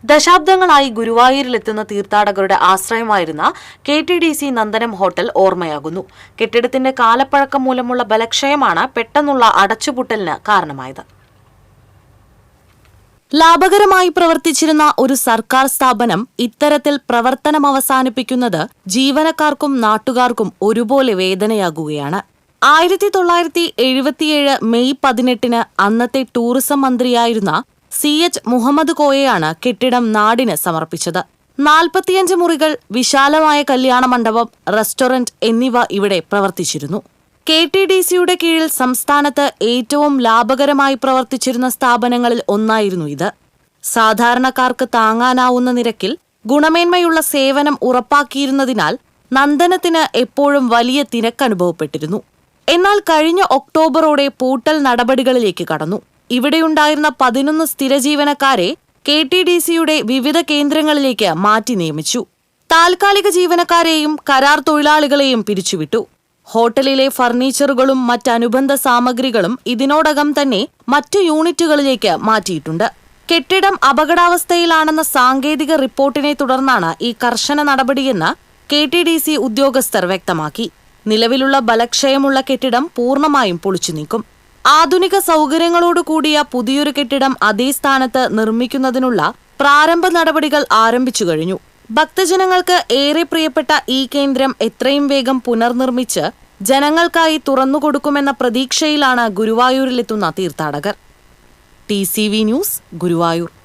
ദശാബ്ദങ്ങളായി ഗുരുവായൂരിലെത്തുന്ന തീർത്ഥാടകരുടെ ആശ്രയമായിരുന്ന KTDC Nandanam hotel ഓർമ്മയാകുന്നു. കെട്ടിടത്തിന്റെ കാലപ്പഴക്കം മൂലമുള്ള ബലക്ഷയമാണ് പെട്ടെന്നുള്ള അടച്ചുപൂട്ടലിന് കാരണമായത്. ലാഭകരമായി പ്രവർത്തിച്ചിരുന്ന ഒരു സർക്കാർ സ്ഥാപനം ഇത്തരത്തിൽ പ്രവർത്തനം അവസാനിപ്പിക്കുന്നത് ജീവനക്കാർക്കും നാട്ടുകാർക്കും ഒരുപോലെ വേദനയാകുകയാണ്. 1977 മെയ് 18 അന്നത്തെ ടൂറിസം മന്ത്രിയായിരുന്ന CH മുഹമ്മദ് കോയയാണ് കെട്ടിടം നാടിന് സമർപ്പിച്ചത്. 45 മുറികൾ, വിശാലമായ കല്യാണ മണ്ഡപം, റെസ്റ്റോറന്റ് എന്നിവ ഇവിടെ പ്രവർത്തിച്ചിരുന്നു. KTDCയുടെ കീഴിൽ സംസ്ഥാനത്ത് ഏറ്റവും ലാഭകരമായി പ്രവർത്തിച്ചിരുന്ന സ്ഥാപനങ്ങളിൽ ഒന്നായിരുന്നു ഇത്. സാധാരണക്കാർക്ക് താങ്ങാനാവുന്ന നിരക്കിൽ ഗുണമേന്മയുള്ള സേവനം ഉറപ്പാക്കിയിരുന്നതിനാൽ നന്ദനത്തിന് എപ്പോഴും വലിയ തിരക്കനുഭവപ്പെട്ടിരുന്നു. എന്നാൽ കഴിഞ്ഞ ഒക്ടോബറോടെ പൂട്ടൽ നടപടികളിലേക്ക് കടന്നു. ഇവിടെയുണ്ടായിരുന്ന 11 സ്ഥിര ജീവനക്കാരെ KTDCയുടെ വിവിധ കേന്ദ്രങ്ങളിലേക്ക് മാറ്റി നിയമിച്ചു. താൽക്കാലിക ജീവനക്കാരെയും കരാർ തൊഴിലാളികളെയും പിരിച്ചുവിട്ടു. ഹോട്ടലിലെ ഫർണിച്ചറുകളും മറ്റനുബന്ധ സാമഗ്രികളും ഇതിനോടകം തന്നെ മറ്റു യൂണിറ്റുകളിലേക്ക് മാറ്റിയിട്ടുണ്ട്. കെട്ടിടം അപകടാവസ്ഥയിലാണെന്ന സാങ്കേതിക റിപ്പോർട്ടിനെ തുടർന്നാണ് ഈ കർശന നടപടിയെന്ന് KTDC ഉദ്യോഗസ്ഥർ വ്യക്തമാക്കി. നിലവിലുള്ള ബലക്ഷയമുള്ള കെട്ടിടം പൂർണ്ണമായും പൊളിച്ചു നീക്കും. ആധുനിക സൗകര്യങ്ങളോടുകൂടിയ പുതിയൊരു കെട്ടിടം അതേ സ്ഥാനത്ത് നിർമ്മിക്കുന്നതിനുള്ള പ്രാരംഭ നടപടികൾ ആരംഭിച്ചു കഴിഞ്ഞു. ഭക്തജനങ്ങൾക്ക് ഏറെ പ്രിയപ്പെട്ട ഈ കേന്ദ്രം എത്രയും വേഗം പുനർനിർമ്മിച്ച് ജനങ്ങൾക്കായി തുറന്നുകൊടുക്കുമെന്ന പ്രതീക്ഷയിലാണ് ഗുരുവായൂരിലെത്തുന്ന തീർത്ഥാടകർ. TCV news, Guruvayur.